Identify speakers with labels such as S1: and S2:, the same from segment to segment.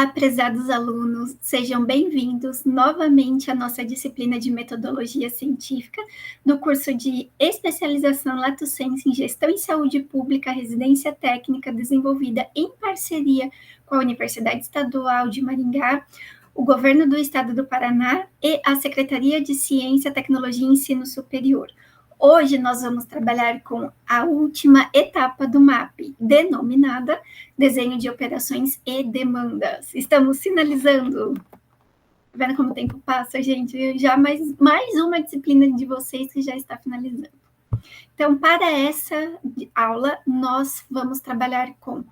S1: Olá, prezados alunos, sejam bem-vindos novamente à nossa disciplina de Metodologia Científica do curso de Especialização Lato Sensu em Gestão em Saúde Pública, Residência Técnica, desenvolvida em parceria com a Universidade Estadual de Maringá, o Governo do Estado do Paraná e a Secretaria de Ciência, Tecnologia e Ensino Superior. Hoje nós vamos trabalhar com a última etapa do MAP, denominada Desenho de Operações e Demandas. Estamos finalizando. Vendo como o tempo passa, gente? Já mais uma disciplina de vocês que já está finalizando. Então, para essa aula, nós vamos trabalhar com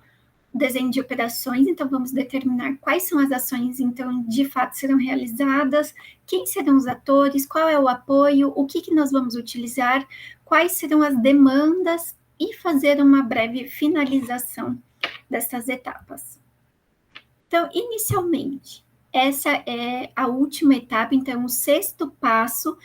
S1: desenho de operações, então vamos determinar quais são as ações, então, de fato serão realizadas, quem serão os atores, qual é o apoio, o que nós vamos utilizar, quais serão as demandas e fazer uma breve finalização dessas etapas. Então, inicialmente, essa é a última etapa, então, o sexto passo,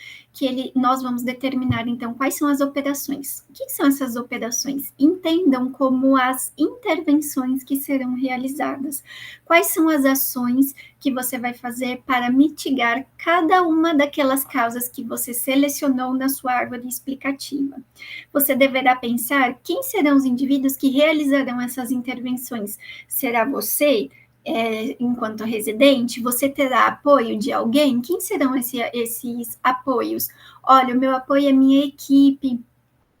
S1: nós vamos determinar, então, quais são as operações. O que são essas operações? Entendam como as intervenções que serão realizadas. Quais são as ações que você vai fazer para mitigar cada uma daquelas causas que você selecionou na sua árvore explicativa. Você deverá pensar quem serão os indivíduos que realizarão essas intervenções. Será você? Enquanto residente, você terá apoio de alguém? Quem serão esses apoios? Olha, o meu apoio é minha equipe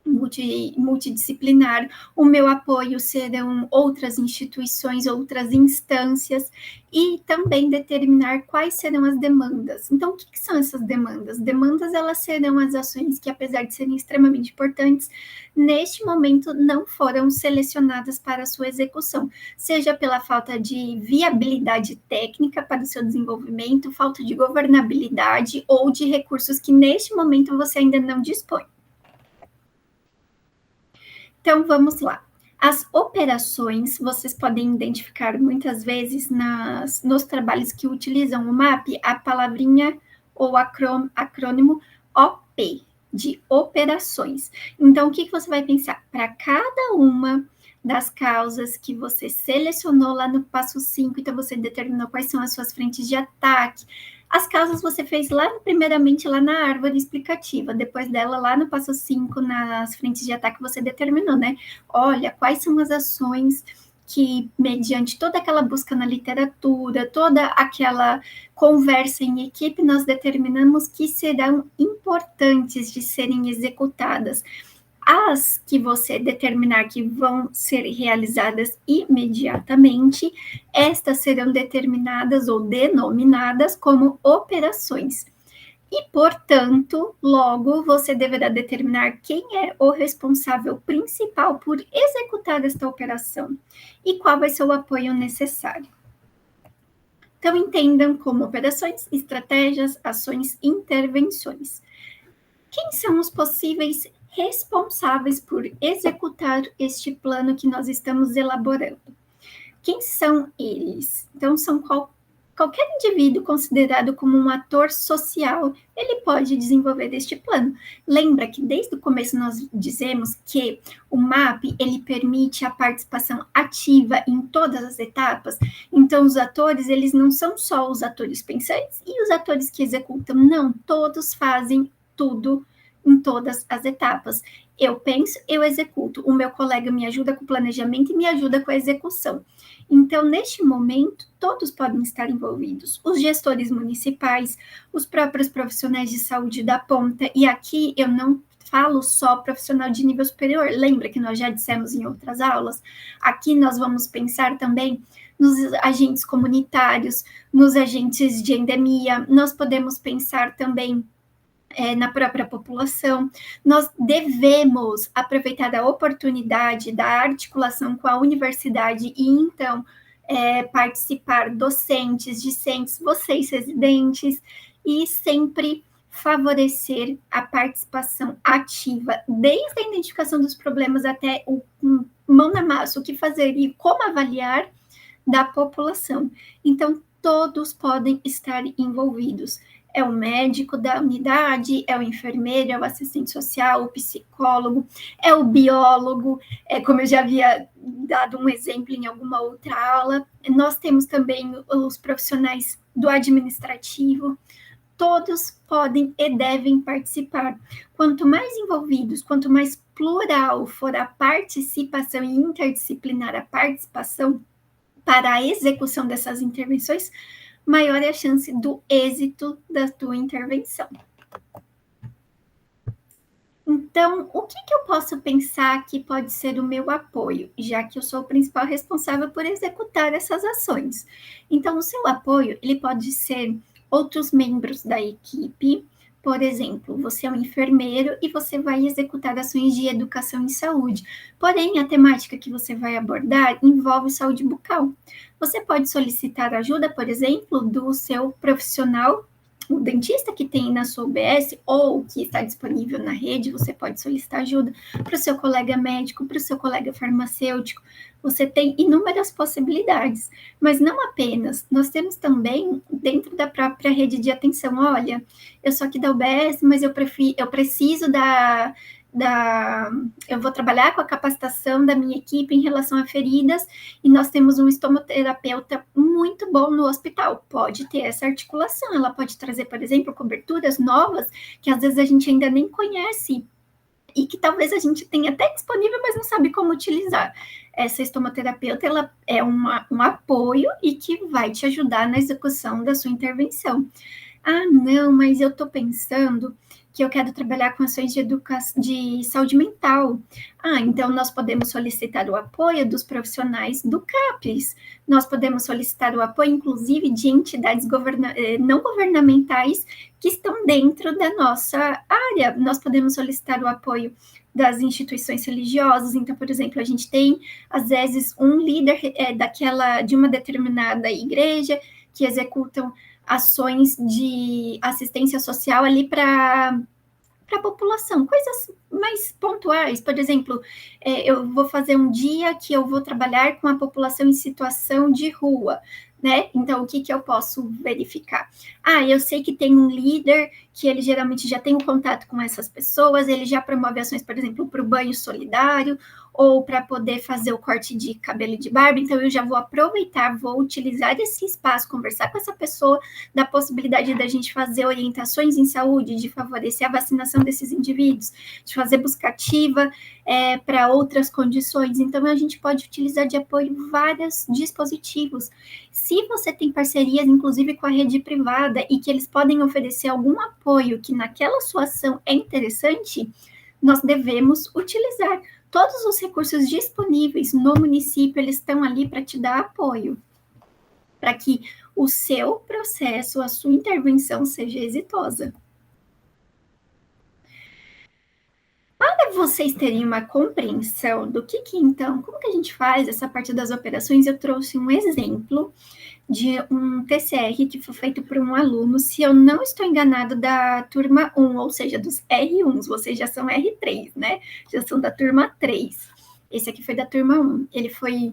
S1: multidisciplinar, o meu apoio serão outras instituições, outras instâncias, e também determinar quais serão as demandas. Então, o que são essas demandas? Demandas, elas serão as ações que, apesar de serem extremamente importantes, neste momento não foram selecionadas para a sua execução, seja pela falta de viabilidade técnica para o seu desenvolvimento, falta de governabilidade ou de recursos que neste momento você ainda não dispõe. Então, vamos lá. As operações, vocês podem identificar muitas vezes nos trabalhos que utilizam o MAP, a palavrinha ou acrônimo OP, de operações. Então, o que você vai pensar? Para cada uma das causas que você selecionou lá no passo 5, então você determinou quais são as suas frentes de ataque. As causas você fez primeiramente lá na árvore explicativa, depois dela lá no passo 5, nas frentes de ataque, você determinou, né? Olha, quais são as ações que, mediante toda aquela busca na literatura, toda aquela conversa em equipe, nós determinamos que serão importantes de serem executadas. As que você determinar que vão ser realizadas imediatamente, estas serão determinadas ou denominadas como operações. E, portanto, logo você deverá determinar quem é o responsável principal por executar esta operação e qual vai ser o apoio necessário. Então, entendam como operações, estratégias, ações, intervenções. Quem são os possíveis responsáveis por executar este plano que nós estamos elaborando? Quem são eles? Então, são qualquer indivíduo considerado como um ator social, ele pode desenvolver este plano. Lembra que desde o começo nós dizemos que o MAP, ele permite a participação ativa em todas as etapas? Então, os atores, eles não são só os atores pensantes e os atores que executam, não, todos fazem tudo em todas as etapas. Eu penso, eu executo. O meu colega me ajuda com o planejamento e me ajuda com a execução. Então, neste momento, todos podem estar envolvidos. Os gestores municipais, os próprios profissionais de saúde da ponta, e aqui eu não falo só profissional de nível superior, lembra que nós já dissemos em outras aulas? Aqui nós vamos pensar também nos agentes comunitários, nos agentes de endemia, nós podemos pensar também na própria população. Nós devemos aproveitar a oportunidade da articulação com a universidade e, então, participar docentes, discentes, vocês residentes, e sempre favorecer a participação ativa, desde a identificação dos problemas até o mão na massa, o que fazer e como avaliar da população. Então, todos podem estar envolvidos. é o médico da unidade, é o enfermeiro, é o assistente social, o psicólogo, é o biólogo, como eu já havia dado um exemplo em alguma outra aula. Nós temos também os profissionais do administrativo. Todos podem e devem participar. Quanto mais envolvidos, quanto mais plural for a participação e interdisciplinar a participação para a execução dessas intervenções, maior é a chance do êxito da tua intervenção. Então, o que eu posso pensar que pode ser o meu apoio, já que eu sou o principal responsável por executar essas ações? Então, o seu apoio, ele pode ser outros membros da equipe. Por exemplo, você é um enfermeiro e você vai executar ações de educação em saúde. Porém, a temática que você vai abordar envolve saúde bucal. Você pode solicitar ajuda, por exemplo, do seu profissional, o dentista que tem na sua UBS ou que está disponível na rede. Você pode solicitar ajuda para o seu colega médico, para o seu colega farmacêutico. Você tem inúmeras possibilidades, mas não apenas. Nós temos também dentro da própria rede de atenção. Olha, eu sou aqui da UBS, mas eu preciso eu vou trabalhar com a capacitação da minha equipe em relação a feridas, e nós temos um estomoterapeuta muito bom no hospital. Pode ter essa articulação, ela pode trazer, por exemplo, coberturas novas que às vezes a gente ainda nem conhece e que talvez a gente tenha até disponível, mas não sabe como utilizar. Essa estomoterapeuta, ela é um apoio e que vai te ajudar na execução da sua intervenção. Ah, não, mas eu estou pensando que eu quero trabalhar com ações de saúde mental. Ah, então nós podemos solicitar o apoio dos profissionais do CAPES. Nós podemos solicitar o apoio, inclusive, de entidades não governamentais que estão dentro da nossa área. Nós podemos solicitar o apoio das instituições religiosas. Então, por exemplo, a gente tem, às vezes, um líder de uma determinada igreja que executam ações de assistência social ali para a população, coisas mais pontuais. Por exemplo, eu vou fazer um dia que eu vou trabalhar com a população em situação de rua, né? Então, o que eu posso verificar? Ah, eu sei que tem um líder que ele geralmente já tem um contato com essas pessoas, ele já promove ações, por exemplo, para o banho solidário, ou para poder fazer o corte de cabelo e de barba. Então, eu já vou aproveitar, vou utilizar esse espaço, conversar com essa pessoa, da possibilidade da gente fazer orientações em saúde, de favorecer a vacinação desses indivíduos, de fazer busca ativa para outras condições. Então, a gente pode utilizar de apoio vários dispositivos. Se você tem parcerias, inclusive com a rede privada, e que eles podem oferecer algum apoio que naquela sua ação é interessante, nós devemos utilizar. Todos os recursos disponíveis no município, eles estão ali para te dar apoio, para que o seu processo, a sua intervenção seja exitosa. Para vocês terem uma compreensão do que então, como que a gente faz essa parte das operações, eu trouxe um exemplo de um TCR que foi feito por um aluno, se eu não estou enganado, da turma 1, ou seja, dos R1s, vocês já são R3, né? Já são da turma 3. Esse aqui foi da turma 1. Ele foi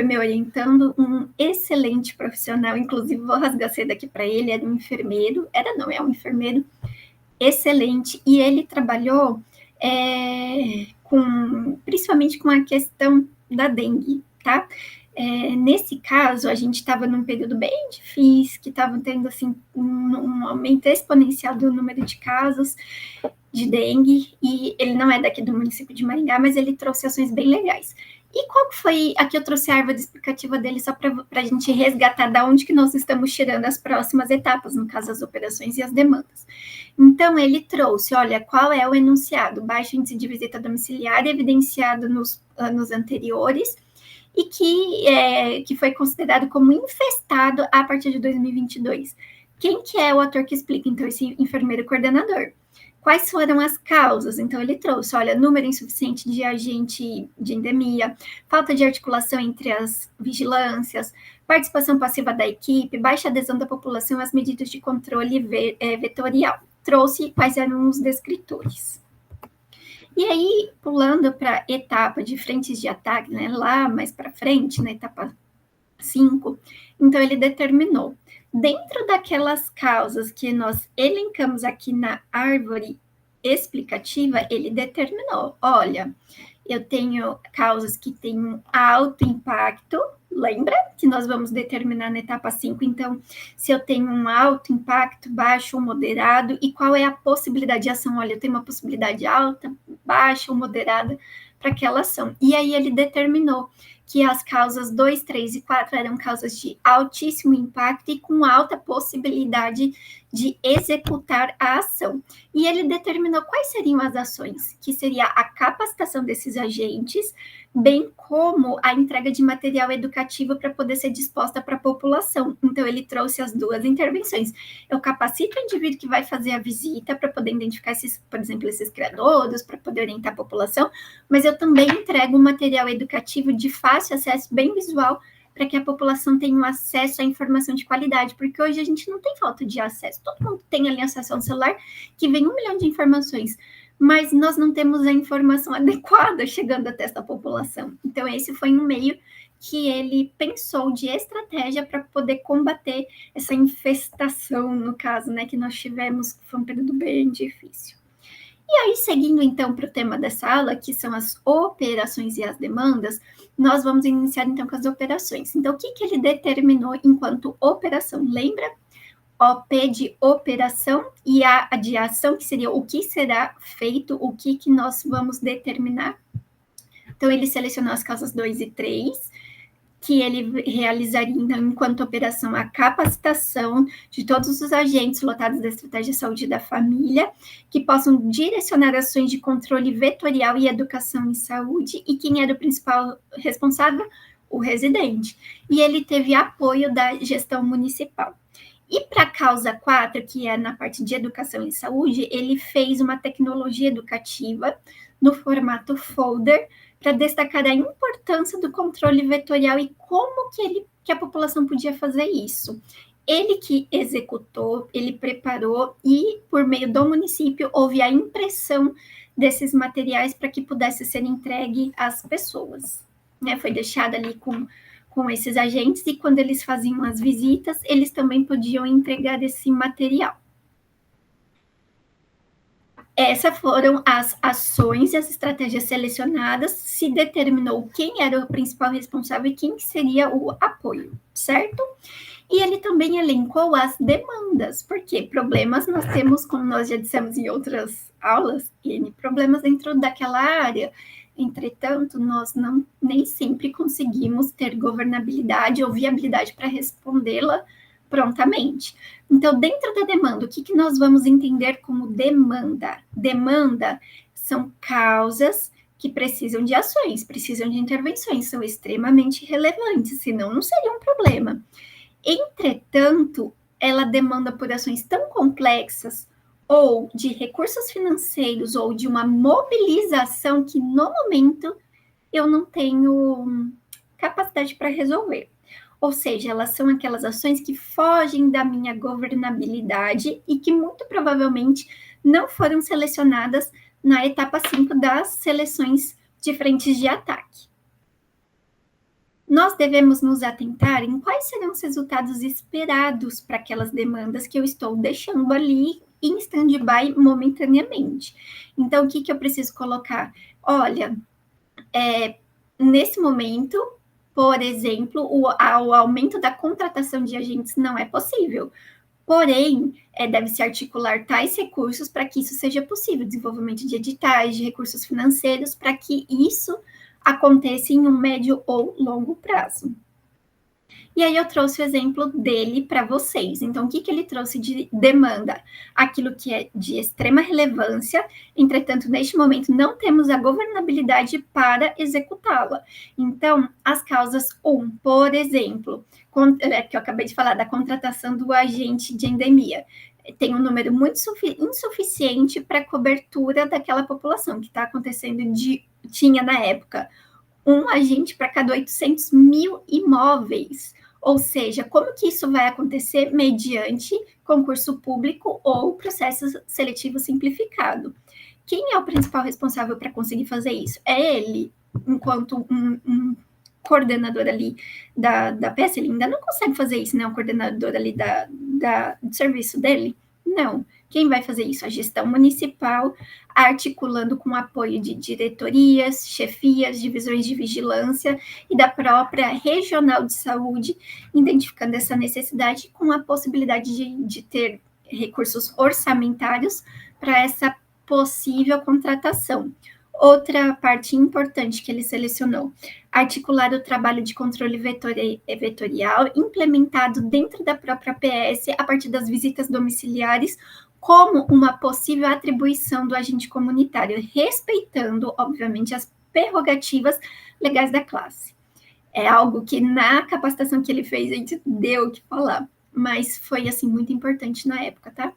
S1: me orientando, um excelente profissional, inclusive vou rasgar cedo aqui para ele, era um enfermeiro, é um enfermeiro excelente, e ele trabalhou principalmente com a questão da dengue, tá? Nesse caso, a gente estava num período bem difícil, que estava tendo assim, um aumento exponencial do número de casos de dengue, e ele não é daqui do município de Maringá, mas ele trouxe ações bem legais. E qual foi, aqui eu trouxe a árvore explicativa dele só para a gente resgatar da onde que nós estamos tirando as próximas etapas, no caso as operações e as demandas. Então, ele trouxe, olha, qual é o enunciado? Baixo índice de visita domiciliar evidenciado nos anos anteriores, e que foi considerado como infestado a partir de 2022. Quem que é o ator que explica? Então, esse enfermeiro coordenador. Quais foram as causas? Então, ele trouxe, olha, número insuficiente de agente de endemia, falta de articulação entre as vigilâncias, participação passiva da equipe, baixa adesão da população às medidas de controle vetorial. Trouxe quais eram os descritores. E aí, pulando para a etapa de frentes de ataque, né, lá mais para frente, na etapa 5, então ele determinou Dentro daquelas causas que nós elencamos aqui na árvore explicativa, ele determinou, olha, eu tenho causas que têm um alto impacto, lembra que nós vamos determinar na etapa 5, então, se eu tenho um alto impacto, baixo ou moderado, e qual é a possibilidade de ação? Olha, eu tenho uma possibilidade alta, baixa ou moderada para aquela ação. E aí ele determinou que as causas 2, 3 e 4 eram causas de altíssimo impacto e com alta possibilidade de executar a ação. E ele determinou quais seriam as ações, que seria a capacitação desses agentes, bem como a entrega de material educativo para poder ser disposta para a população. Então, ele trouxe as duas intervenções. Eu capacito o indivíduo que vai fazer a visita para poder identificar, esses, por exemplo, esses criadouros, para poder orientar a população, mas eu também entrego um material educativo de fácil acesso, bem visual, para que a população tenha um acesso à informação de qualidade, porque hoje a gente não tem falta de acesso, todo mundo tem ali acesso a um celular que vem 1 milhão de informações, mas nós não temos a informação adequada chegando até essa população. Então, esse foi um meio que ele pensou de estratégia para poder combater essa infestação, no caso, né, que nós tivemos, foi um período bem difícil. E aí, seguindo então para o tema dessa aula, que são as operações e as demandas, nós vamos iniciar então com as operações. Então, o que ele determinou enquanto operação? Lembra? OP de operação e A de ação, que seria o que será feito, o que nós vamos determinar. Então, ele selecionou as causas 2 e 3, que ele realizaria, então, enquanto operação, a capacitação de todos os agentes lotados da estratégia de saúde da família, que possam direcionar ações de controle vetorial e educação em saúde, e quem era o principal responsável? O residente. E ele teve apoio da gestão municipal. E para a causa 4, que é na parte de educação e saúde, ele fez uma tecnologia educativa no formato folder, para destacar a importância do controle vetorial e como que a população podia fazer isso. Ele que executou, ele preparou e, por meio do município, houve a impressão desses materiais para que pudesse ser entregue às pessoas. Né? Foi deixado ali com esses agentes e quando eles faziam as visitas, eles também podiam entregar esse material. Essas foram as ações e as estratégias selecionadas, se determinou quem era o principal responsável e quem seria o apoio, certo? E ele também elencou as demandas, porque problemas nós temos, como nós já dissemos em outras aulas, N problemas dentro daquela área. Entretanto, nós nem sempre conseguimos ter governabilidade ou viabilidade para respondê-la prontamente. Então, dentro da demanda, o que nós vamos entender como demanda? Demanda são causas que precisam de ações, precisam de intervenções, são extremamente relevantes, senão não seria um problema. Entretanto, ela demanda por ações tão complexas ou de recursos financeiros ou de uma mobilização que, no momento, eu não tenho capacidade para resolver. Ou seja, elas são aquelas ações que fogem da minha governabilidade e que muito provavelmente não foram selecionadas na etapa 5 das seleções de frentes de ataque. Nós devemos nos atentar em quais serão os resultados esperados para aquelas demandas que eu estou deixando ali em stand-by momentaneamente. Então, o que eu preciso colocar? Olha, nesse momento, por exemplo, o aumento da contratação de agentes não é possível. Porém, deve-se articular tais recursos para que isso seja possível, desenvolvimento de editais, de recursos financeiros, para que isso aconteça em um médio ou longo prazo. E aí eu trouxe o exemplo dele para vocês. Então, o que ele trouxe de demanda? Aquilo que é de extrema relevância, entretanto, neste momento não temos a governabilidade para executá-la. Então, as causas 1, por exemplo, que eu acabei de falar da contratação do agente de endemia, tem um número muito insuficiente para a cobertura daquela população que está acontecendo, tinha na época um agente para cada 800 mil imóveis. Ou seja, como que isso vai acontecer? Mediante concurso público ou processo seletivo simplificado. Quem é o principal responsável para conseguir fazer isso? É ele, enquanto um coordenador ali da peça, ele ainda não consegue fazer isso, né? O coordenador ali do serviço dele. Não. Quem vai fazer isso? A gestão municipal, articulando com o apoio de diretorias, chefias, divisões de vigilância e da própria regional de saúde, identificando essa necessidade com a possibilidade de ter recursos orçamentários para essa possível contratação. Outra parte importante que ele selecionou: articular o trabalho de controle vetorial implementado dentro da própria PS a partir das visitas domiciliares como uma possível atribuição do agente comunitário, respeitando, obviamente, as prerrogativas legais da classe. É algo que na capacitação que ele fez a gente deu o que falar, mas foi assim muito importante na época, tá?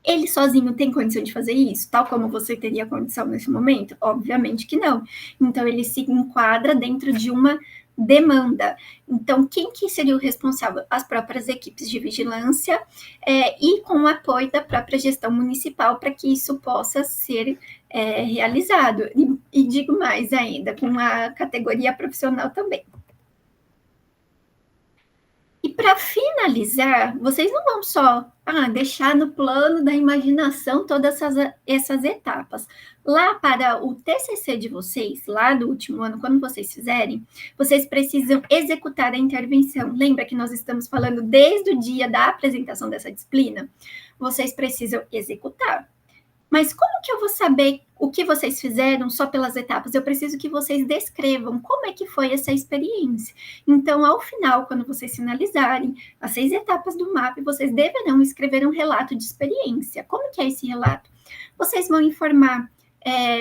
S1: Ele sozinho tem condição de fazer isso, tal como você teria condição nesse momento? Obviamente que não. Então, ele se enquadra dentro de uma demanda. Então, quem que seria o responsável? As próprias equipes de vigilância e com o apoio da própria gestão municipal para que isso possa ser realizado. E digo mais ainda, com a categoria profissional também. E para finalizar, vocês não vão só deixar no plano da imaginação todas essas etapas. Lá para o TCC de vocês, lá do último ano, quando vocês fizerem, vocês precisam executar a intervenção. Lembra que nós estamos falando desde o dia da apresentação dessa disciplina? Vocês precisam executar. Mas como que eu vou saber o que vocês fizeram só pelas etapas? Eu preciso que vocês descrevam como é que foi essa experiência. Então, ao final, quando vocês finalizarem as 6 etapas do MAP, vocês deverão escrever um relato de experiência. Como que é esse relato? Vocês vão informar,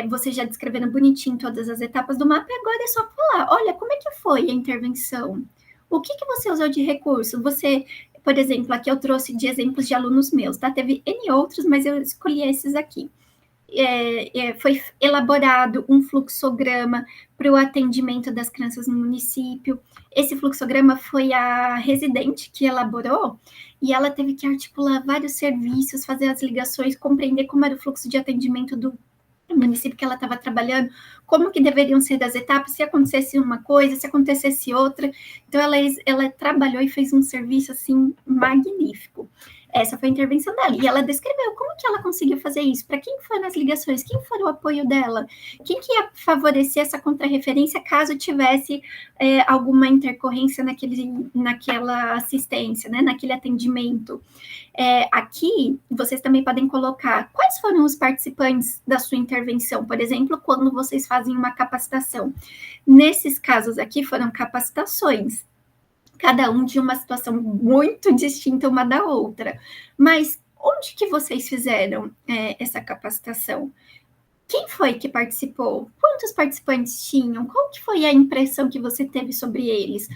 S1: vocês já descreveram bonitinho todas as etapas do MAP, agora é só falar, olha, como é que foi a intervenção? O que você usou de recurso? Por exemplo, aqui eu trouxe de exemplos de alunos meus, tá? Teve N outros, mas eu escolhi esses aqui. Foi elaborado um fluxograma para o atendimento das crianças no município. Esse fluxograma foi a residente que elaborou, e ela teve que articular vários serviços, fazer as ligações, compreender como era o fluxo de atendimento do município que ela estava trabalhando, como que deveriam ser as etapas, se acontecesse uma coisa, se acontecesse outra. Então, ela trabalhou e fez um serviço, assim, magnífico. Essa foi a intervenção dela. E ela descreveu como que ela conseguiu fazer isso, para quem foram as ligações, quem foi o apoio dela, quem que ia favorecer essa contrarreferência caso tivesse alguma intercorrência naquela assistência, né, naquele atendimento. Aqui, vocês também podem colocar quais foram os participantes da sua intervenção, por exemplo, quando vocês fazem uma capacitação. Nesses casos aqui, foram capacitações, cada um de uma situação muito distinta uma da outra. Mas onde que vocês fizeram essa capacitação? Quem foi que participou? Quantos participantes tinham? Qual que foi a impressão que você teve sobre eles?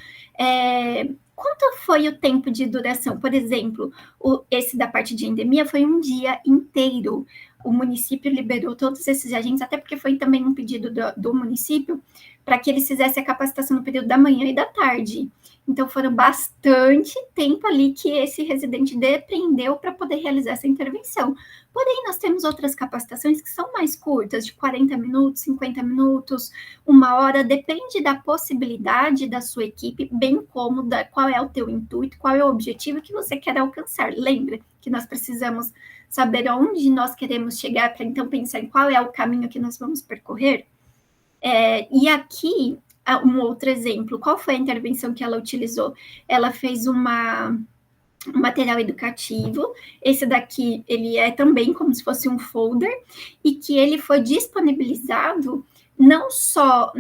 S1: Quanto foi o tempo de duração? Por exemplo, esse da parte de endemia foi um dia inteiro. O município liberou todos esses agentes, até porque foi também um pedido do município, para que eles fizessem a capacitação no período da manhã e da tarde. Então, foram bastante tempo ali que esse residente dependeu para poder realizar essa intervenção. Porém, nós temos outras capacitações que são mais curtas, de 40 minutos, 50 minutos, 1 hora, depende da possibilidade da sua equipe, bem como qual é o teu intuito, qual é o objetivo que você quer alcançar. Lembra que nós precisamos saber onde nós queremos chegar para, então, pensar em qual é o caminho que nós vamos percorrer. E aqui, um outro exemplo, qual foi a intervenção que ela utilizou? Ela fez um material educativo, esse daqui, ele é também como se fosse um folder, e que ele foi disponibilizado não só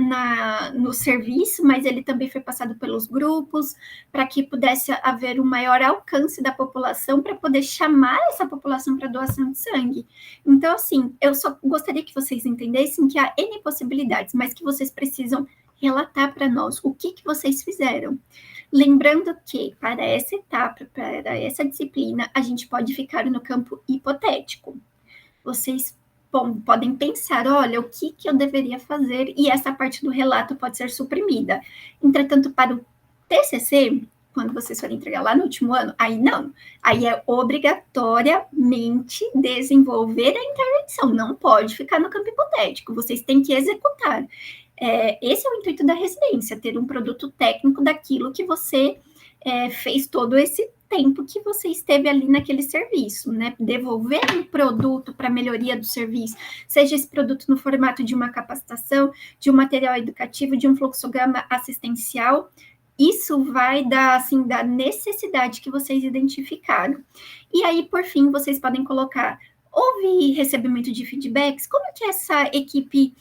S1: no serviço, mas ele também foi passado pelos grupos, para que pudesse haver um maior alcance da população, para poder chamar essa população para doação de sangue. Então, assim, eu só gostaria que vocês entendessem que há N possibilidades, mas que vocês precisam relatar para nós o que vocês fizeram. Lembrando que, para essa etapa, para essa disciplina, a gente pode ficar no campo hipotético. Vocês podem pensar, olha, o que eu deveria fazer, e essa parte do relato pode ser suprimida. Entretanto, para o TCC, quando vocês forem entregar lá no último ano, aí não. Aí é obrigatoriamente desenvolver a intervenção, não pode ficar no campo hipotético, vocês têm que executar. Esse é o intuito da residência, ter um produto técnico daquilo que você fez todo esse tempo que você esteve ali naquele serviço, né? Devolver um produto para melhoria do serviço, seja esse produto no formato de uma capacitação, de um material educativo, de um fluxograma assistencial, isso vai dar, assim, da necessidade que vocês identificaram. E aí, por fim, vocês podem colocar, houve recebimento de feedbacks? Como que essa equipe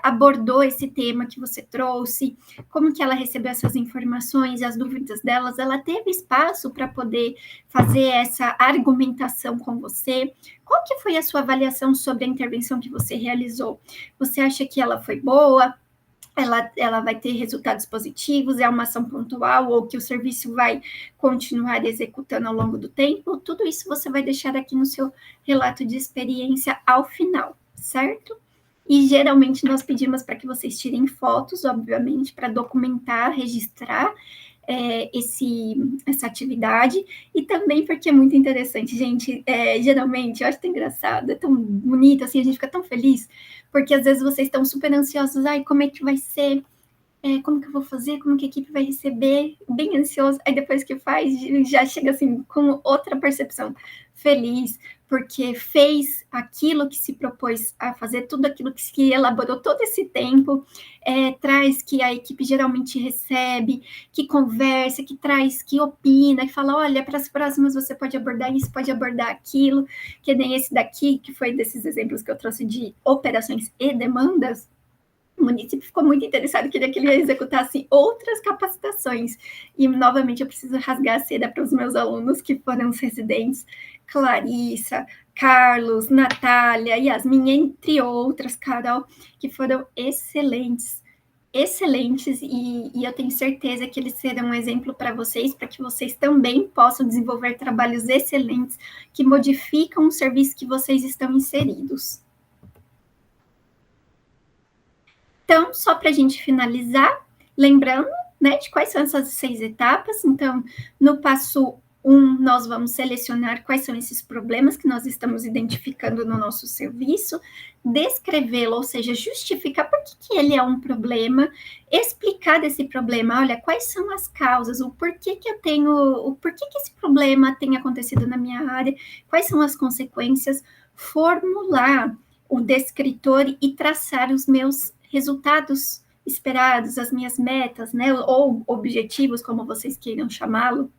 S1: abordou esse tema que você trouxe, como que ela recebeu essas informações, as dúvidas delas, ela teve espaço para poder fazer essa argumentação com você? Qual que foi a sua avaliação sobre a intervenção que você realizou? Você acha que ela foi boa? Ela vai ter resultados positivos? É uma ação pontual ou que o serviço vai continuar executando ao longo do tempo? Tudo isso você vai deixar aqui no seu relato de experiência ao final, certo? E geralmente nós pedimos para que vocês tirem fotos, obviamente, para documentar, registrar essa atividade, e também porque é muito interessante, gente. Geralmente, eu acho tão engraçado, é tão bonito, assim, a gente fica tão feliz, porque às vezes vocês estão super ansiosos, ai, como é que vai ser? Como que eu vou fazer, como que a equipe vai receber, bem ansioso, aí depois que faz, já chega assim, com outra percepção, feliz, porque fez aquilo que se propôs a fazer, tudo aquilo que se elaborou todo esse tempo, traz que a equipe geralmente recebe, que conversa, que traz, que opina, que fala, olha, para as próximas você pode abordar isso, pode abordar aquilo, que nem esse daqui, que foi desses exemplos que eu trouxe de operações e demandas. O município ficou muito interessado, queria que ele executasse outras capacitações. E, novamente, eu preciso rasgar a seda para os meus alunos, que foram os residentes, Clarissa, Carlos, Natália, Yasmin, entre outras, Carol, que foram excelentes, e eu tenho certeza que eles serão um exemplo para vocês, para que vocês também possam desenvolver trabalhos excelentes que modificam o serviço que vocês estão inseridos. Então, só para a gente finalizar, lembrando, né, de quais são essas 6 etapas. Então, no passo 1, nós vamos selecionar quais são esses problemas que nós estamos identificando no nosso serviço, descrevê-lo, ou seja, justificar por que ele é um problema, explicar desse problema, olha, quais são as causas, o porquê que esse problema tem acontecido na minha área, quais são as consequências, formular o descritor e traçar os meus resultados esperados, as minhas metas, né, ou objetivos, como vocês queiram chamá-lo,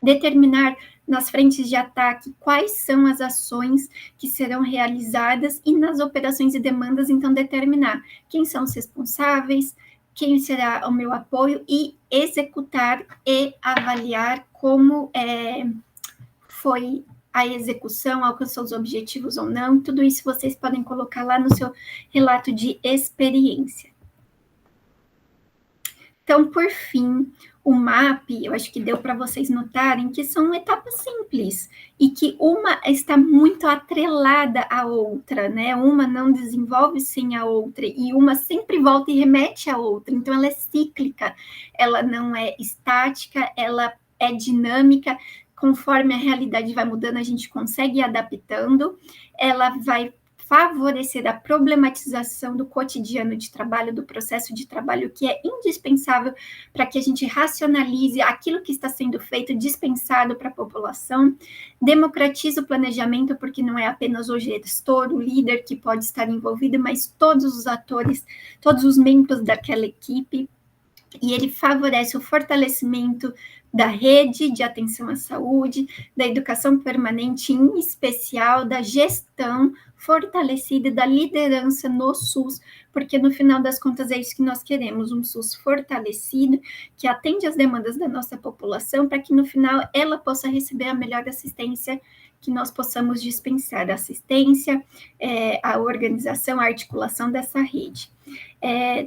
S1: determinar nas frentes de ataque quais são as ações que serão realizadas e nas operações e demandas, então, determinar quem são os responsáveis, quem será o meu apoio e executar e avaliar como foi a execução, alcançou os objetivos ou não, tudo isso vocês podem colocar lá no seu relato de experiência. Então, por fim, o MAP, eu acho que deu para vocês notarem que são etapas simples e que uma está muito atrelada à outra, né? Uma não desenvolve sem a outra e uma sempre volta e remete à outra. Então, ela é cíclica, ela não é estática, ela é dinâmica. Conforme a realidade vai mudando, a gente consegue ir adaptando, ela vai favorecer a problematização do cotidiano de trabalho, do processo de trabalho, que é indispensável para que a gente racionalize aquilo que está sendo feito, dispensado para a população, democratiza o planejamento, porque não é apenas o gestor, o líder que pode estar envolvido, mas todos os atores, todos os membros daquela equipe, e ele favorece o fortalecimento da rede de atenção à saúde, da educação permanente, em especial da gestão fortalecida e da liderança no SUS, porque no final das contas é isso que nós queremos, um SUS fortalecido, que atende às demandas da nossa população, para que no final ela possa receber a melhor assistência que nós possamos dispensar, a assistência, a organização, a articulação dessa rede.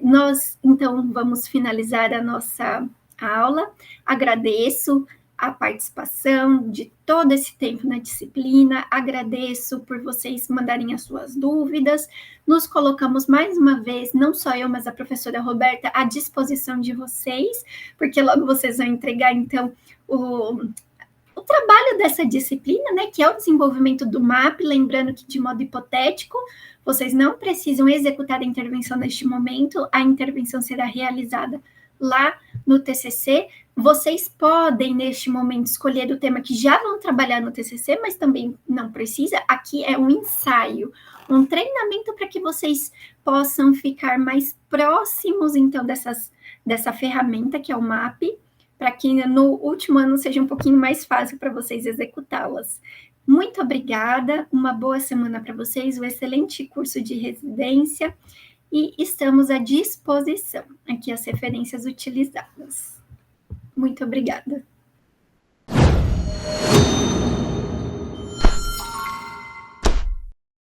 S1: Nós, então, vamos finalizar a nossa aula. Agradeço a participação de todo esse tempo na disciplina, agradeço por vocês mandarem as suas dúvidas, nos colocamos mais uma vez, não só eu, mas a professora Roberta, à disposição de vocês, porque logo vocês vão entregar, então, o trabalho dessa disciplina, né, que é o desenvolvimento do MAP, lembrando que de modo hipotético, vocês não precisam executar a intervenção neste momento, a intervenção será realizada lá no TCC. Vocês podem, neste momento, escolher o tema que já vão trabalhar no TCC, mas também não precisa. Aqui é um ensaio, um treinamento para que vocês possam ficar mais próximos, então, dessa ferramenta que é o MAP, para que no último ano seja um pouquinho mais fácil para vocês executá-las. Muito obrigada, uma boa semana para vocês, um excelente curso de residência, e estamos à disposição. Aqui as referências utilizadas. Muito obrigada.